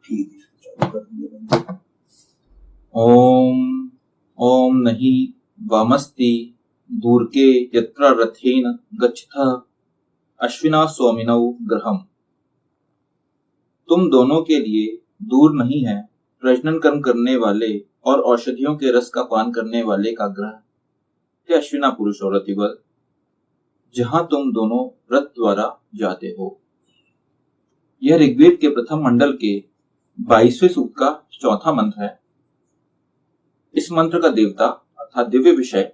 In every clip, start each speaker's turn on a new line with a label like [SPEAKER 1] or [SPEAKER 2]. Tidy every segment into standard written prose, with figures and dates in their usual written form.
[SPEAKER 1] ठीक है, चालू कर दिया। ओम ओम नहीं वामस्ति दूरके यत्र रथेन गच्छतः अश्विना स्वामिनौ गृहम्। तुम दोनों के लिए दूर नहीं है प्रजनन कर्म करने वाले और औषधियों के रस का पान करने वाले का ग्रह, हे अश्विना पुरुष और रतिवर, जहां तुम दोनों रथ द्वारा जाते हो। यह ऋग्वेद के प्रथम मंडल के 22वें सूक्त का चौथा मंत्र है। इस मंत्र का देवता अर्थात दिव्य विषय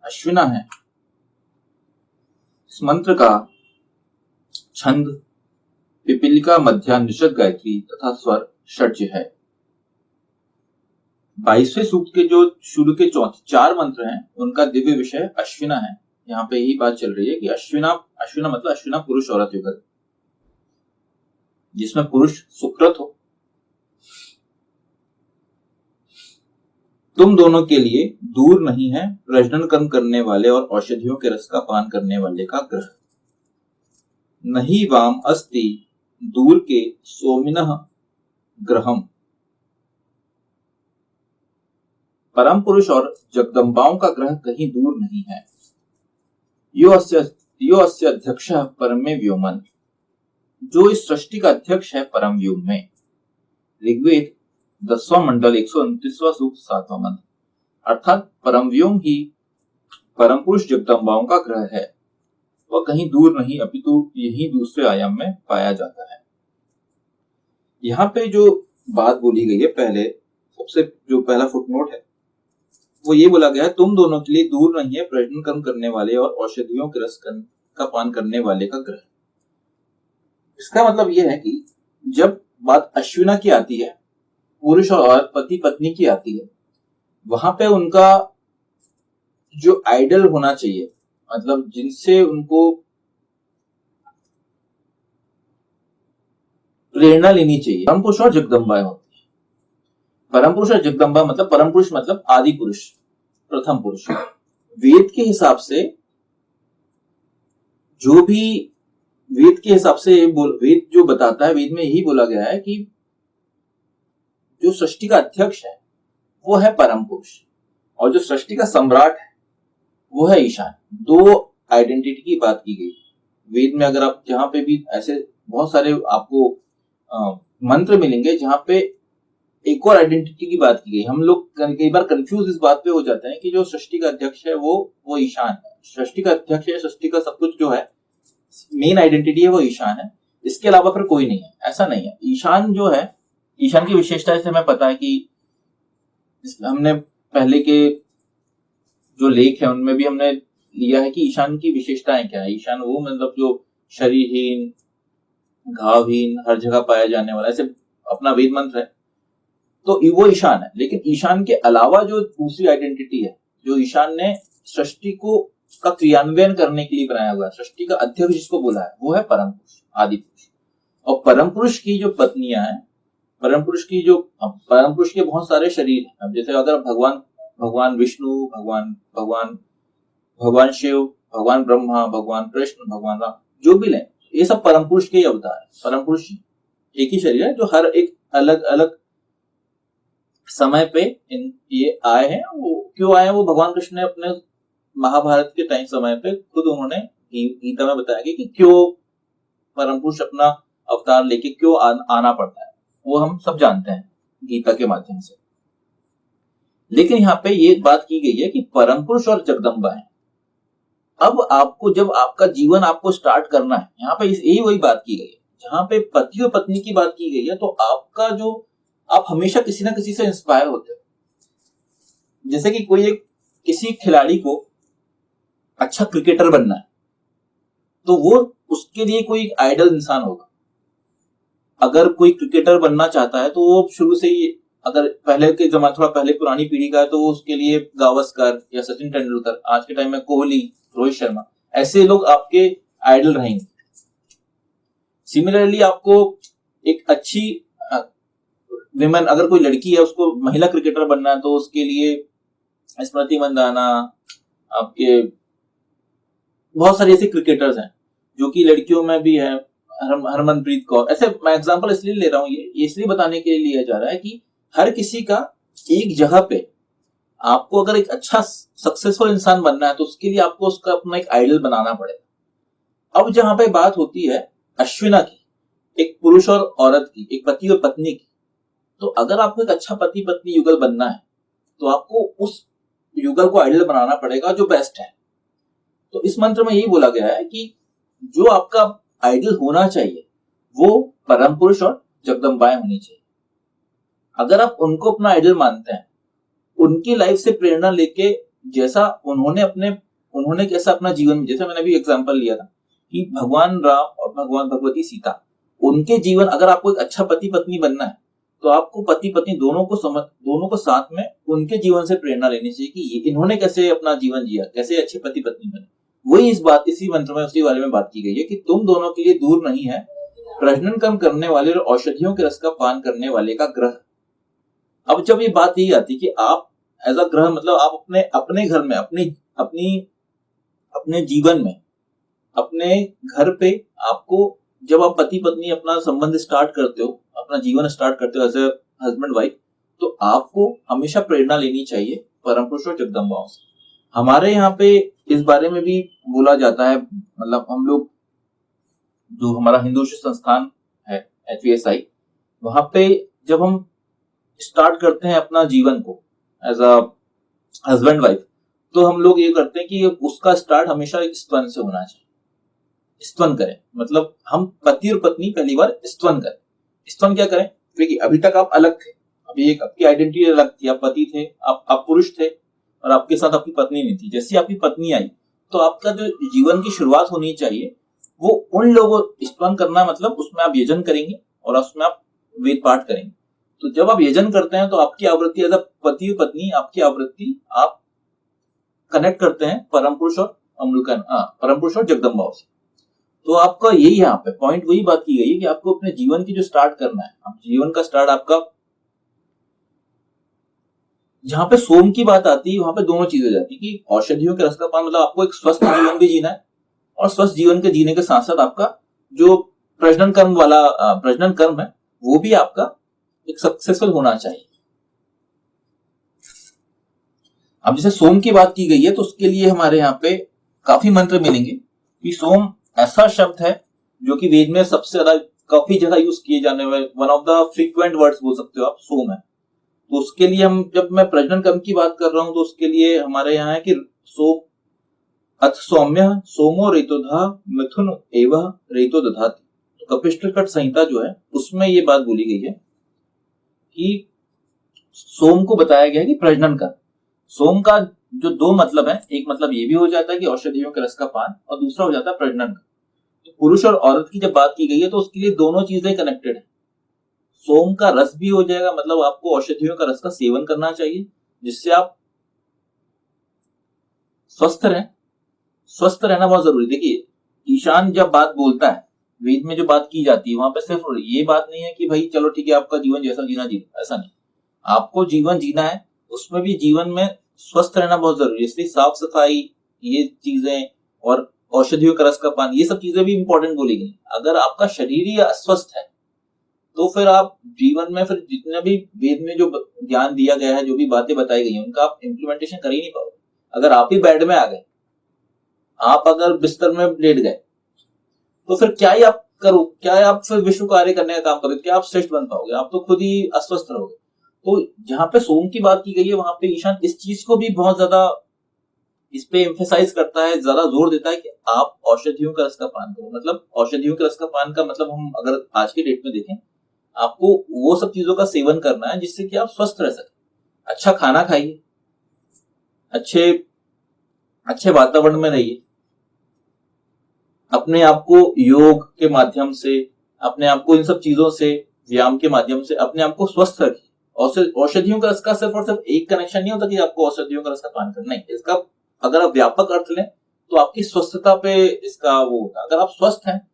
[SPEAKER 1] अश्विना है। इस मंत्र का छंद पिपीलिका, मध्या, निषद, गायत्री तथा स्वर षड्ज है। 22वें सूक्त के जो शुरू के चार मंत्र हैं उनका दिव्य विषय अश्विना है। यहाँ पे यही बात चल रही है कि अश्विना मतलब अश्विना पुरुष औरत युगल, जिसमें पुरुष सुकृत हो। तुम दोनों के लिए दूर नहीं है प्रजनन कर्म करने वाले और औषधियों के रस का पान करने वाले का ग्रह। नहीं वाम अस्ति दूर के सोमिनः ग्रहम। परम पुरुष और जगदम्बाओं का ग्रह कहीं दूर नहीं है। यो अस्य अध्यक्षः परमे व्योमन। जो इस सृष्टि का अध्यक्ष है परम व्योम में। ऋग्वेद 10वां मंडल 129वां सूक्त 7वां मंत्र। अर्थात परम व्योम ही परम पुरुष जगदम्बाओं का ग्रह है। वह कहीं दूर नहीं अपितु यही दूसरे आयाम में पाया जाता है। यहाँ पे जो बात बोली गई है, पहले सबसे जो पहला फुटनोट है वो ये बोला गया है, तुम दोनों के लिए दूर नहीं है प्रजनन कर्म करने वाले और औषधियों के रस का पान करने वाले का ग्रह। इसका मतलब यह है कि जब बात अश्विना की आती है, पुरुष और पति पत्नी की आती है, वहां पे उनका जो आइडल होना चाहिए, मतलब जिनसे उनको प्रेरणा लेनी चाहिए, परम पुरुष और जगदम्बा होती है। परम पुरुष और जगदम्बा मतलब परम पुरुष मतलब आदि पुरुष, प्रथम पुरुष। वेद के हिसाब से जो भी वेद के हिसाब से वेद जो बताता है, वेद में यही बोला गया है कि जो सृष्टि का अध्यक्ष है वो है परम पुरुष और जो सृष्टि का सम्राट है वो है ईशान। दो आइडेंटिटी की बात की गई वेद में। अगर आप जहां पे भी ऐसे बहुत सारे आपको मंत्र मिलेंगे जहां पे एक और आइडेंटिटी की बात की गई। हम लोग कई बार कंफ्यूज इस बात पे हो जाते हैं कि जो सृष्टि का अध्यक्ष है वो ईशान है। सृष्टि का अध्यक्ष है, सृष्टि का सब कुछ जो है मेन आइडेंटिटी है वो ईशान है, इसके अलावा फिर कोई नहीं है। ऐसा नहीं है। ईशान जो है, ईशान की विशेषता से हमें पता है कि हमने पहले के जो लेख है उनमें भी हमने लिया है कि ईशान की विशेषताएं क्या है। ईशान वो मतलब जो शरीरहीन, घावहीन, हर जगह पाया जाने वाला, ऐसे अपना वेद मंत्र है तो वो ईशान है। लेकिन ईशान के अलावा जो दूसरी आइडेंटिटी है, जो ईशान ने सृष्टि का क्रियान्वयन करने के लिए बनाया हुआ है, सृष्टि का अध्यक्ष जिसको बोला है, वो है परम पुरुष, आदि पुरुष। और परम पुरुष की जो पत्नियां हैं, परम पुरुष के बहुत सारे शरीर हैं। जैसे अगर भगवान विष्णु, भगवान शिव, भगवान ब्रह्मा, भगवान कृष्ण, भगवान राम, जो भी लें, ये सब परम पुरुष के ही अवतार है। परम पुरुष एक ही शरीर है जो हर एक अलग अलग समय पे ये आए हैं। वो क्यों आए हैं, वो भगवान कृष्ण ने अपने महाभारत के टाइम समय पे खुद उन्होंने गीता में बताया कि क्यों परम पुरुष अपना अवतार लेके क्यों आना पड़ता है, वो हम सब जानते हैं गीता के माध्यम से। लेकिन यहाँ पे ये बात की गई है कि परम पुरुष और जगदम्बा है। अब आपको जब आपका जीवन आपको स्टार्ट करना है, यहाँ पे यही वही बात की गई है। जहां पे पति और पत्नी की बात की गई है तो आपका जो आप हमेशा किसी ना किसी से इंस्पायर होते हो। जैसे कि किसी खिलाड़ी को अच्छा क्रिकेटर बनना है तो वो उसके लिए कोई आइडल इंसान होगा। अगर कोई क्रिकेटर बनना चाहता है तो वो शुरू से ही, अगर पहले के जमाने, थोड़ा पहले पुरानी पीढ़ी का है तो उसके लिए गावस्कर या सचिन तेंदुलकर, आज के टाइम में कोहली, रोहित शर्मा, ऐसे लोग आपके आइडल रहेंगे। सिमिलरली आपको एक अच्छी विमेन, अगर कोई लड़की है उसको महिला क्रिकेटर बनना है तो उसके लिए स्मृति मंदाना, आपके बहुत सारे ऐसे क्रिकेटर्स हैं जो कि लड़कियों में भी है, हरमनप्रीत कौर, ऐसे मैं एग्जांपल इसलिए ले रहा हूँ, ये इसलिए बताने के लिए लिया जा रहा है कि हर किसी का एक जगह पे, आपको अगर एक अच्छा सक्सेसफुल इंसान बनना है तो उसके लिए आपको उसका अपना एक आइडल बनाना पड़ेगा। अब जहां पे बात होती है अश्विना की, एक पुरुष और औरत की, एक पति और पत्नी की, तो अगर आपको एक अच्छा पति पत्नी युगल बनना है तो आपको उस युगल को आइडल बनाना पड़ेगा जो बेस्ट है। तो इस मंत्र में यही बोला गया है कि जो आपका आइडल होना चाहिए वो परम पुरुष और जगदम्बाएं होनी चाहिए। अगर आप उनको अपना आइडल मानते हैं, उनकी लाइफ से प्रेरणा लेके, जैसा उन्होंने कैसा अपना जीवन, जैसे मैंने अभी एग्जांपल लिया था कि भगवान राम और भगवान भगवती सीता, उनके जीवन, अगर आपको एक अच्छा पति पत्नी बनना है तो आपको पति पत्नी दोनों को साथ में उनके जीवन से प्रेरणा लेनी चाहिए कि इन्होंने कैसे अपना जीवन जिया, कैसे अच्छे पति पत्नी बने। वही इसी मंत्र में उसी बारे में बात की गई है कि तुम दोनों के लिए दूर नहीं है प्रजनन कम करने वाले और औषधियों के रस का पान करने वाले का ग्रह। अब जब ये बात यही आती कि आप एज अ ग्रह, मतलब आप अपने घर में, अपने जीवन में, अपने घर पे, आपको जब आप पति पत्नी अपना संबंध स्टार्ट करते हो, अपना जीवन स्टार्ट करते हो एज ए हस्बैंड वाइफ, तो आपको हमेशा प्रेरणा लेनी चाहिए परम पुरुष और जगदम्बाओं से। हमारे यहाँ पे इस बारे में भी बोला जाता है, मतलब हम लोग, जो हमारा हिंदू संस्थान है HVSI, वहां पे जब हम स्टार्ट करते हैं अपना जीवन को एज अ हस्बैंड वाइफ, तो हम लोग ये करते हैं कि उसका स्टार्ट हमेशा एक स्तवन से होना चाहिए। स्तवन करें, मतलब हम पति और पत्नी पहली बार स्तवन करें। स्तवन क्या करें? देखिए, अभी तक आप अलग थे, अभी एक आपकी आइडेंटिटी अलग थी, आप पति थे, आप पुरुष थे और आपके साथ आपकी पत्नी नहीं थी। जैसे आपकी पत्नी आई तो आपका जो जीवन की शुरुआत होनी चाहिए वो उन लोगों, स्तवन करना मतलब उसमें आप यजन करेंगे और उसमें आप वेद पाठ करेंगे। तो जब आप यजन करते हैं तो आपकी आवृत्ति एज अ पति और पत्नी, आपकी आवृत्ति आप कनेक्ट करते हैं परम पुरुष और परम पुरुष और जगदम्बाओं से। तो आपका यही यहाँ पे पॉइंट, वही बात की गई है कि आपको अपने जीवन की जो स्टार्ट करना है, आप जीवन का स्टार्ट आपका, जहां पे सोम की बात आती है वहां पे दोनों चीजें जाती है कि औषधियों के रस का पान, मतलब आपको एक स्वस्थ जीवन भी जीना है और स्वस्थ जीवन के जीने के साथ साथ आपका जो प्रजनन कर्म है वो भी आपका एक सक्सेसफुल होना चाहिए। अब जैसे सोम की बात की गई है तो उसके लिए हमारे यहाँ पे काफी मंत्र मिलेंगे कि सोम ऐसा शब्द है जो कि वेद में सबसे ज्यादा, काफी जगह यूज किए जाने वाले, one of the frequent words बोल सकते हो आप, सोम है। तो उसके लिए जब मैं प्रजनन कर्म की बात कर रहा हूं तो उसके लिए हमारे यहाँ है कि सोम अथ सौम्य सोमो रेतोधा मिथुन एवं रेतो दधाति। तो कपिष्टकट संहिता जो है उसमें ये बात बोली गई है कि सोम को बताया गया है कि प्रजनन कर्म। सोम का जो दो मतलब है, एक मतलब ये भी हो जाता है कि औषधियों के रस का पान, और दूसरा हो जाता है प्रजनन। तो पुरुष और औरत की जब बात की गई है तो उसके लिए दोनों चीजें कनेक्टेड है। सोम का रस भी हो जाएगा, मतलब आपको औषधियों का रस का सेवन करना चाहिए जिससे आप स्वस्थ रहें। स्वस्थ रहना बहुत जरूरी। देखिए, ईशान जब बात बोलता है, वेद में जो बात की जाती है वहां पे सिर्फ ये बात नहीं है कि भाई चलो ठीक है आपका जीवन जैसा जीना जीना, ऐसा नहीं। आपको जीवन जीना है, उसमें भी जीवन में स्वस्थ रहना बहुत जरूरी है। इसलिए साफ सफाई, ये चीजें और औषधियों का रस का पान, ये सब चीजें भी इंपॉर्टेंट बोली गई। अगर आपका शरीर ही अस्वस्थ है तो फिर आप जीवन में, फिर जितना भी वेद में जो ज्ञान दिया गया है, जो भी बातें बताई गई हैं, उनका आप इम्प्लीमेंटेशन कर ही नहीं पाओगे। अगर आप ही बेड में आ गए, आप अगर बिस्तर में लेट गए, तो फिर क्या ही आप करो, क्या आप फिर विश्व कार्य करने का काम करोगे, क्या आप श्रेष्ठ बन पाओगे? आप तो खुद ही अस्वस्थ रहोगे। तो जहां पे सोम की बात की गई है वहां पे ईशान इस चीज को भी बहुत ज्यादा इस पे एम्फेसाइज करता है, ज्यादा जोर देता है कि आप औषधियों का रस का पान करो। मतलब औषधियों के रस का पान का मतलब, हम अगर आज के डेट में देखें, आपको वो सब चीजों का सेवन करना है जिससे कि आप स्वस्थ रह सके। अच्छा खाना खाइए, अच्छे वातावरण में रहिए, अपने आप को योग के माध्यम से, अपने आप को इन सब चीजों से, व्यायाम के माध्यम से अपने आप को स्वस्थ रखिए। औषधियों का रस का सिर्फ और सिर्फ एक कनेक्शन नहीं होता कि आपको औषधियों का रस का पान करना है। इसका अगर आप व्यापक अर्थ लें तो आपकी स्वस्थता पे इसका वो होता है। अगर आप स्वस्थ हैं,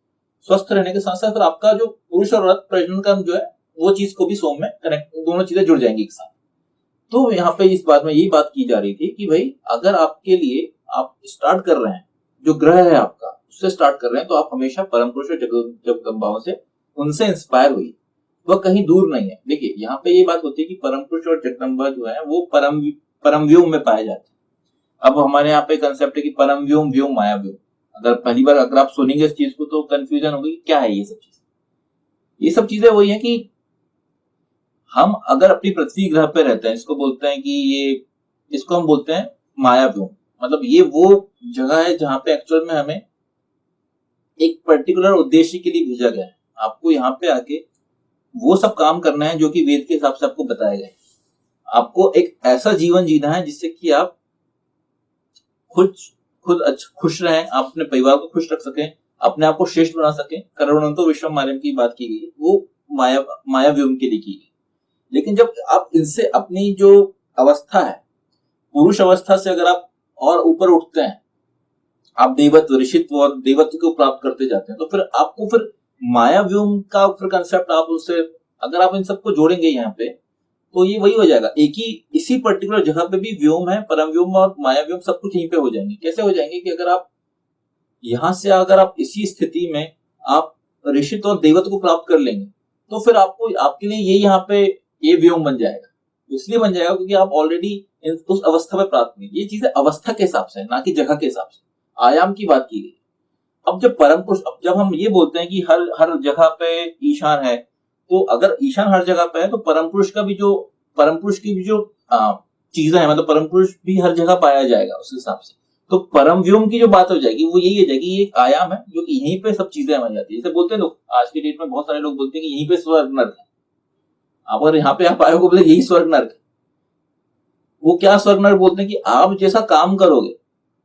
[SPEAKER 1] स्वस्थ रहने के साथ साथ फिर आपका जो पुरुष और औरत प्रजनन कर्म जो है वो चीज को भी सोम में कनेक्ट, दोनों चीजें जुड़ जाएंगी एक साथ। तो यहाँ पे इस बात में यही बात की जा रही थी कि भाई अगर आपके लिए, आप स्टार्ट कर रहे हैं, जो ग्रह है आपका उससे स्टार्ट कर रहे हैं तो आप हमेशा परम पुरुष और जगदम्बाओं से उनसे इंस्पायर हुई, वह कहीं दूर नहीं है। देखिए यहाँ पे ये बात होती है कि परम पुरुष और जगदम्बा जो है वो परम व्योम में पाए जाते हैं। अब हमारे यहाँ पे कंसेप्ट है कि परम व्योम व्योम माया व्योम। अगर पहली बार अगर आप सुनेंगे इस चीज को तो कंफ्यूजन होगी क्या है ये सब चीज। ये सब चीजें वही है कि हम अगर अपनी पृथ्वी ग्रह पे रहते हैं, इसको बोलते हैं कि इसको हम बोलते हैं माया व्योम। मतलब ये वो जगह है जहां पे एक्चुअल में हमें एक पर्टिकुलर उद्देश्य के लिए भेजा गया है। आपको यहाँ पे आके वो सब काम करना है जो कि वेद के हिसाब से आपको बताया गया है। आपको एक ऐसा जीवन जीना है जिससे कि आप खुद खुद खुश रहें, आप अपने परिवार को खुश रख सकें, अपने आप को श्रेष्ठ बना सकें। करुणंतो विश्वम की बात की गई है, वो माया व्योम के लिए की गई। लेकिन जब आप इनसे अपनी जो अवस्था है, पुरुष अवस्था से अगर आप और ऊपर उठते हैं, आप देवत्व ऋषित्व और देवत्व को प्राप्त करते जाते हैं, तो फिर आपको फिर माया व्योम का फिर कंसेप्ट आप उससे अगर आप इन सबको जोड़ेंगे यहाँ पे तो ये वही हो जाएगा। एक ही इसी पर्टिकुलर जगह पे भी व्योम है, परम व्योम और माया व्योम सब कुछ यहीं पे हो जाएंगे। कैसे हो जाएंगे कि अगर आप यहां से अगर आप इसी स्थिति में आप ऋषित्व और देवत्व को प्राप्त कर लेंगे तो फिर आपको आपके लिए ये यहाँ पे ये व्योम बन जाएगा। इसलिए बन जाएगा क्योंकि आप ऑलरेडी उस अवस्था में प्राप्त हुए। ये चीजें अवस्था के हिसाब से, ना कि जगह के हिसाब से, आयाम की बात की गई। अब जब परम पुरुष, अब जब हम ये बोलते हैं कि हर हर जगह पे ईशान है, तो अगर ईशान हर जगह पे है तो परम पुरुष की भी जो चीजें हैं, मतलब परम पुरुष भी हर जगह पाया जाएगा उस हिसाब से। तो परम व्योम की जो बात हो जाएगी वो यही हो जाएगी, ये एक आयाम है जो कि यहीं पे सब चीजें आ जाती है। जैसे बोलते हैं लोग, आज की डेट में बहुत सारे लोग बोलते हैं कि यहीं पे स्वर्ग नर्क है। अगर यहाँ पे आप आए हो बोले यही स्वर्ग नर्क है, वो क्या स्वर्ग नर्क बोलते हैं कि आप जैसा काम करोगे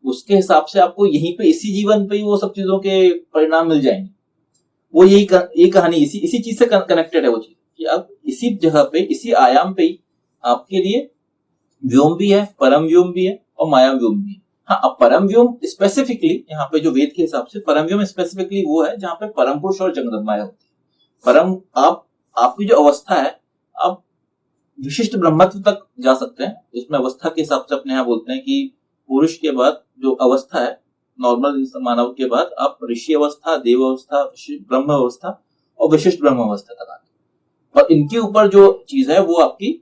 [SPEAKER 1] उसके हिसाब से आपको यहीं पे इसी जीवन पे ही वो सब चीजों के परिणाम मिल जाएंगे। वो यही कहानी इसी चीज से कनेक्टेड है वो चीज कि अब इसी जगह पे इसी आयाम पे ही आपके लिए व्योम भी है, परम व्योम भी है और माया व्योम भी है। हाँ, अब परम व्योम स्पेसिफिकली यहाँ पे जो वेद के हिसाब से परम व्योम स्पेसिफिकली वो है जहाँ पे परम पुरुष और जगदम्बाएं होती है। परम आपकी जो अवस्था है, आप विशिष्ट ब्रह्मत्व तक जा सकते हैं। उसमें अवस्था के हिसाब से अपने यहाँ बोलते हैं कि पुरुष के बाद जो अवस्था है नॉर्मल मानव के बाद आप ऋषि अवस्था, देव अवस्था, ब्रह्म अवस्था और विशिष्ट ब्रह्म अवस्था तक आते हैं। और इनके ऊपर जो चीज है वो आपकी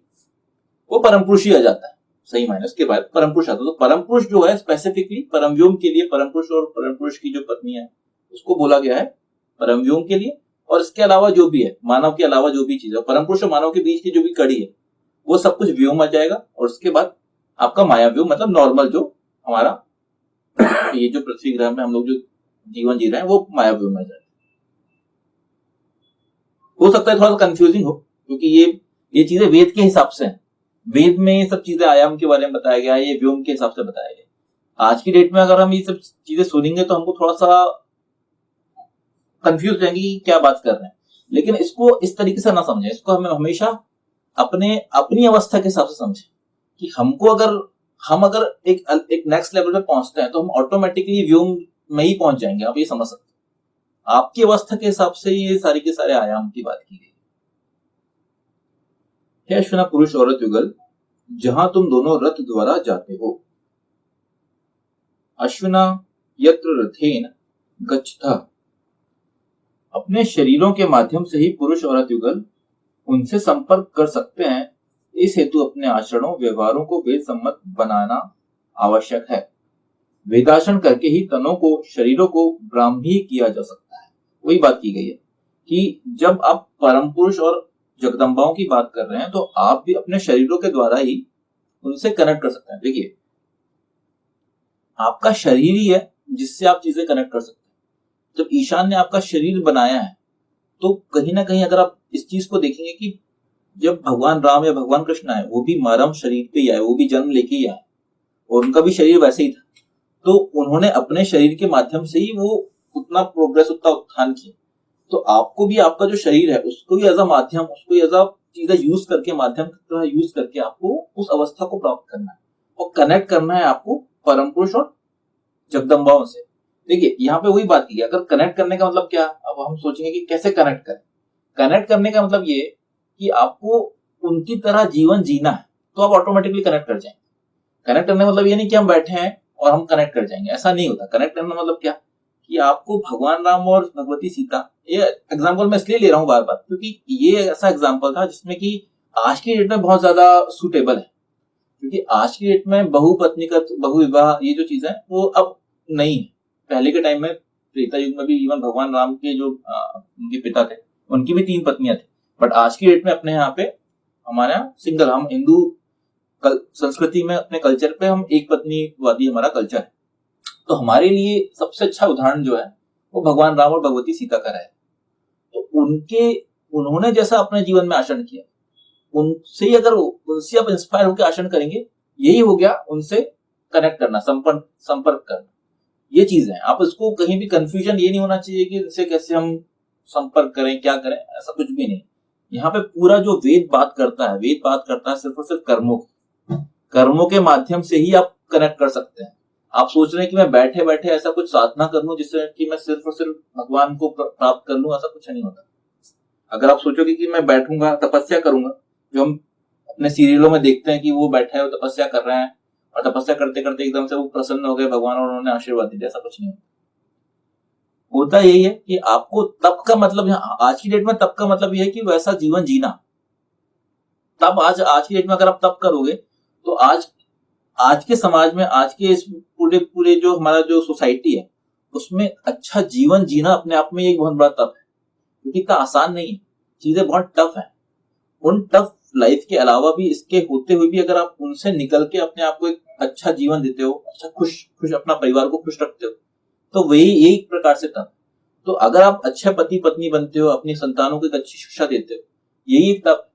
[SPEAKER 1] वो परम पुरुष ही आ जाता है, सही मायने उसके बाद परम पुरुष आता है। तो परम पुरुष जो है स्पेसिफिकली परम व्योम के लिए, परम पुरुष और परम पुरुष की जो पत्नी है उसको बोला गया है परम व्योम के लिए। और इसके अलावा जो भी है, मानव के अलावा जो भी चीज है, परम पुरुष और मानव के बीच की जो भी कड़ी है वो सब कुछ व्योम आ जाएगा। और उसके बाद आपका माया व्योम, मतलब नॉर्मल जो हमारा ये जो पृथ्वी ग्रह में हम लोग जो जीवन जी रहे हैं वो माया व्योम आ जाएगा। हो सकता है थोड़ा सा कंफ्यूजिंग हो क्योंकि ये चीजें वेद के हिसाब से हैं। वेद में ये सब चीजें आयाम के बारे में बताया गया है, ये व्योम के हिसाब से बताया गया। आज की डेट में अगर हम ये सब चीजें सुनेंगे तो हमको थोड़ा सा कंफ्यूज रहेंगे कि क्या बात कर रहे हैं। लेकिन इसको इस तरीके से ना समझें, इसको हमें हमेशा अपनी अवस्था के हिसाब से समझें कि हम अगर एक नेक्स्ट लेवल पे पहुंचते हैं तो हम ऑटोमेटिकली व्योम में ही पहुंच जाएंगे। आप ये समझ सकते हैं, आपकी अवस्था के हिसाब से ये सारी के सारे आयाम की बात की गई है। अश्विना पुरुष औरत युगल, जहां तुम दोनों रथ द्वारा जाते हो। अश्विना यत्र रथेन गच्छता, अपने शरीरों के माध्यम से ही पुरुष औरत युगल उनसे संपर्क कर सकते हैं। इस हेतु अपने आचरणों व्यवहारों को वेद सम्मत बनाना आवश्यक है। वेदाचरण करके ही तनों को, शरीरों को ब्राह्मी किया जा सकता है। वही बात की गई है कि जब आप परम पुरुष और जगदम्बाओं की बात कर रहे हैं तो आप भी अपने शरीरों के द्वारा ही उनसे कनेक्ट कर सकते हैं। देखिए, आपका शरीर ही है जिससे आप चीजें कनेक्ट कर सकते हैं। जब ईशान ने आपका शरीर बनाया है तो कहीं ना कहीं अगर आप इस चीज को देखेंगे कि जब भगवान राम या भगवान कृष्ण आए वो भी मानव शरीर पे ही आए, वो भी जन्म लेके ही आए और उनका भी शरीर वैसे ही था। तो उन्होंने अपने शरीर के माध्यम से ही वो उतना प्रोग्रेस, उतना उत्थान किया। तो आपको भी आपका जो शरीर है उसको भी एज अ माध्यम, उसको एज अ चीजें यूज करके, माध्यम की तरह यूज करके आपको उस अवस्था को प्राप्त करना है और कनेक्ट करना है आपको परम पुरुष और जगदम्बाओं से। देखिए यहाँ पे वही बात की है, अगर कनेक्ट करने का मतलब क्या, अब हम सोचेंगे कि कैसे कनेक्ट करें। कनेक्ट करने का मतलब ये कि आपको उनकी तरह जीवन जीना है तो आप ऑटोमेटिकली कनेक्ट कर जाएंगे। कनेक्ट करने का मतलब ये नहीं कि हम बैठे हैं और हम कनेक्ट कर जाएंगे, ऐसा नहीं होता। कनेक्ट करना मतलब क्या कि आपको भगवान राम और भगवती सीता, ये एग्जाम्पल मैं इसलिए ले रहा हूँ बार बार क्योंकि ये ऐसा एग्जाम्पल था जिसमें कि आज की डेट में बहुत ज्यादा सुटेबल है, क्योंकि आज की डेट में बहुपत्नी का बहुविवाह ये जो चीज है वो अब नहीं है। पहले के टाइम में त्रेता युग में भी इवन भगवान राम के जो उनके पिता थे उनकी भी 3 पत्नियां थी, बट आज की डेट में अपने यहाँ पे हमारे यहाँ सिंगल, हम हिंदू संस्कृति में अपने कल्चर पे हम एक पत्नी वादी हमारा कल्चर है। तो हमारे लिए सबसे अच्छा उदाहरण जो है वो भगवान राम और भगवती सीता का है। तो उन्होंने जैसा अपने जीवन में आचरण किया, उनसे अगर उनसे आप इंस्पायर होकर आचरण करेंगे, यही हो गया उनसे कनेक्ट करना, संपर्क करना। ये चीज है, आप इसको कहीं भी कंफ्यूजन ये नहीं होना चाहिए कि इनसे कैसे हम संपर्क करें, क्या करें, ऐसा कुछ भी नहीं। यहाँ पे पूरा जो वेद बात करता है सिर्फ और सिर्फ कर्मों के माध्यम से ही आप कनेक्ट कर सकते हैं। आप सोच रहे हैं कि मैं बैठे बैठे ऐसा कुछ साधना कर लूं जिससे कि मैं सिर्फ और सिर्फ भगवान को प्राप्त कर लूं, ऐसा कुछ नहीं होता। अगर आप सोचोगे कि मैं बैठूंगा तपस्या करूंगा, जो हम अपने सीरियलों में देखते हैं कि वो बैठे हैं, वो तपस्या कर रहे हैं और तपस्या करते करते एकदम से वो प्रसन्न हो गए भगवान और उन्होंने आशीर्वाद दिया, ऐसा कुछ नहीं होता। यही है कि आपको तप का मतलब, आज की डेट में तप का मतलब यह है कि वैसा जीवन जीना। तब आज की डेट में अगर आप तप करोगे तो आज के समाज में, आज के इस पूरे जो हमारा जो सोसाइटी है उसमें अच्छा जीवन जीना अपने आप में एक बहुत बड़ा तप है, क्योंकि इतना आसान नहीं है, चीजें बहुत टफ है। उन टफ लाइफ के अलावा भी, इसके होते हुए भी अगर आप उनसे निकल के अपने आप को एक अच्छा जीवन देते हो, अच्छा खुश अपना परिवार को खुश रखते हो, तो वही यही एक प्रकार से तप। तो अगर आप अच्छे पति पत्नी बनते हो, अपनी संतानों को एक अच्छी शिक्षा देते हो, यही एक तप।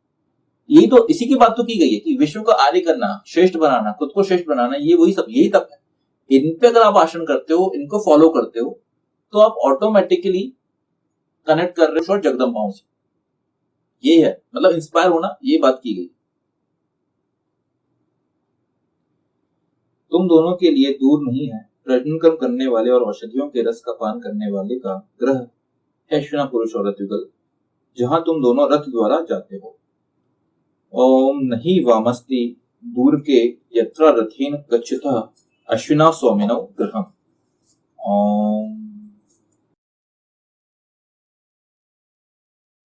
[SPEAKER 1] यही तो, इसी की बात तो की गई है कि विश्व को आर्य करना, श्रेष्ठ बनाना, खुद को श्रेष्ठ बनाना, ये वही सब, यही तप है। इन पे अगर आप आचरण करते हो, इनको फॉलो करते हो, तो आप ऑटोमेटिकली कनेक्ट कर रहे हो जगदम्बाओं से। ये है मतलब इंस्पायर होना, ये बात की गई। तुम दोनों के लिए दूर नहीं है प्रजनन कर्म करने वाले और औषधियों के रस का पान करने वाले का ग्रह है अश्विना पुरुष और रथ युगल, जहां तुम दोनों रथ द्वारा जाते हो। ओम नहीं वामस्ति दूर के यत्र रथेन गच्छतः अश्विना स्वामिनौ ग्रहम। ओम